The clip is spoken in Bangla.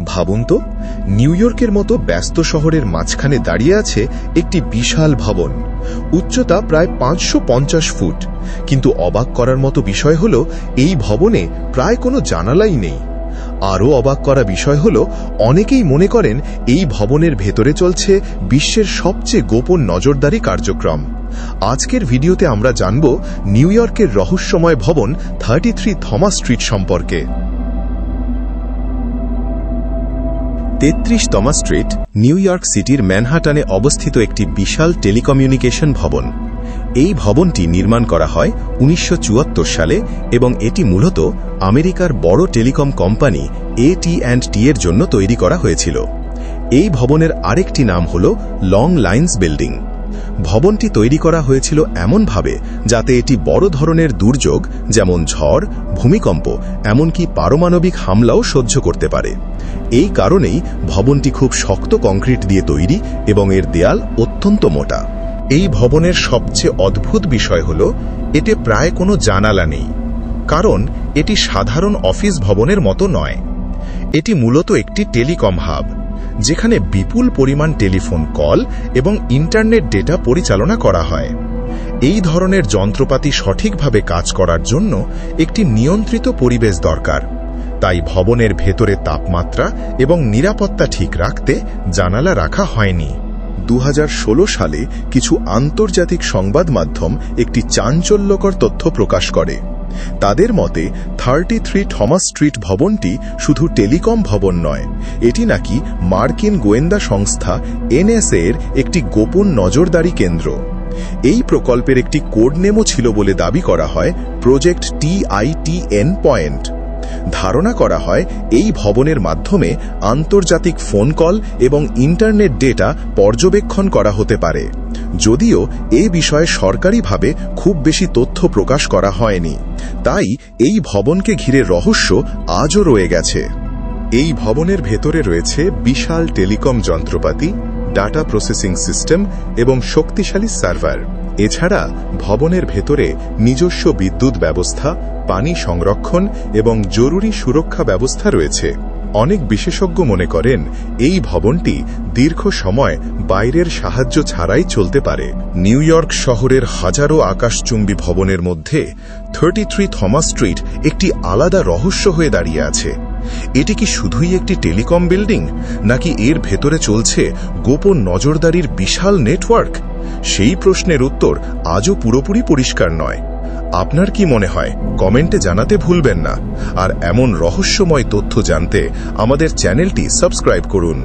ভাবুন তো, নিউ ইয়র্কের মতো ব্যস্ত শহরের মাঝখানে দাঁড়িয়ে আছে একটি বিশাল ভবন। উচ্চতা প্রায় 550 ফুট। কিন্তু অবাক করার মতো বিষয় হল, এই ভবনে প্রায় কোনো জানালাই নেই। আরও অবাক করা বিষয় হল, অনেকেই মনে করেন এই ভবনের ভেতরে চলছে বিশ্বের সবচেয়ে গোপন নজরদারি কার্যক্রম। আজকের ভিডিওতে আমরা জানব নিউ ইয়র্কের রহস্যময় ভবন 33 থমাস স্ট্রিট সম্পর্কে। 33 থমাস স্ট্রিট নিউ ইয়র্ক সিটির ম্যানহাটানে অবস্থিত একটি বিশাল টেলিকমিউনিকেশন ভবন। এই ভবনটি নির্মাণ করা হয় 1974 সালে এবং এটি মূলত আমেরিকার বড় টেলিকম কোম্পানি AT&T এর জন্য তৈরি করা হয়েছিল। এই ভবনের আরেকটি নাম হল লং লাইন্স বিল্ডিং। ভবনটি তৈরি করা হয়েছিল এমনভাবে যাতে এটি বড় ধরনের দুর্যোগ যেমন ঝড়, ভূমিকম্প, এমনকি পারমাণবিক হামলাও সহ্য করতে পারে। এই কারণেই ভবনটি খুব শক্ত কংক্রিট দিয়ে তৈরি এবং এর দেয়াল অত্যন্ত মোটা। এই ভবনের সবচেয়ে অদ্ভুত বিষয় হল, এতে প্রায় কোনো জানালা নেই, কারণ এটি সাধারণ অফিস ভবনের মতো নয়। এটি মূলত একটি টেলিকম হাব, যেখানে বিপুল পরিমাণ টেলিফোন কল এবং ইন্টারনেট ডেটা পরিচালনা করা হয়। এই ধরনের যন্ত্রপাতি সঠিকভাবে কাজ করার জন্য একটি নিয়ন্ত্রিত পরিবেশ দরকার। তাই ভবনের ভেতরে তাপমাত্রা এবং নিরাপত্তা ঠিক রাখতে জানালা রাখা হয়নি। 2016 সালে কিছু আন্তর্জাতিক সংবাদ মাধ্যম একটি চাঞ্চল্যকর তথ্য প্রকাশ করে। তাদের মতে 33 থমাস স্ট্রিট ভবনটি শুধু টেলিকম ভবন নয়, এটি নাকি মার্কিন গোয়েন্দা সংস্থা NSA এর একটি গোপন নজরদারি কেন্দ্র। এই প্রকল্পের একটি কোড নেমও ছিল বলে দাবি করা হয়, প্রজেক্ট TITN পয়েন্ট। ধারণা করা হয় এই ভবনের মাধ্যমে আন্তর্জাতিক ফোন কল এবং ইন্টারনেট ডেটা পর্যবেক্ষণ করা হতে পারে, যদিও এ বিষয়ে সরকারিভাবে খুব বেশি তথ্য প্রকাশ করা হয়নি। তাই এই ভবনকে ঘিরে রহস্য আজও রয়ে গেছে। এই ভবনের ভেতরে রয়েছে বিশাল টেলিকম যন্ত্রপাতি, ডাটা প্রসেসিং সিস্টেম এবং শক্তিশালী সার্ভার। এছাড়া ভবনের ভেতরে নিজস্ব বিদ্যুৎ ব্যবস্থা, পানি সংরক্ষণ এবং জরুরি সুরক্ষা ব্যবস্থা রয়েছে। অনেক বিশেষজ্ঞ মনে করেন এই ভবনটি দীর্ঘ সময় বাইরের সাহায্য ছাড়াই চলতে পারে। নিউ ইয়র্ক শহরের হাজারো আকাশচুম্বী ভবনের মধ্যে 33 থমাস স্ট্রিট একটি আলাদা রহস্য হয়ে দাঁড়িয়ে আছে। এটি কি শুধুই একটি টেলিকম বিল্ডিং, নাকি এর ভেতরে চলছে গোপন নজরদারির বিশাল নেটওয়ার্ক? সেই প্রশ্নের উত্তর আজও পুরোপুরি পরিষ্কার নয়। আপনার কি মনে হয় কমেন্টে জানাতে ভুলবেন না। আর এমন রহস্যময় তথ্য জানতে আমাদের চ্যানেলটি সাবস্ক্রাইব করুন।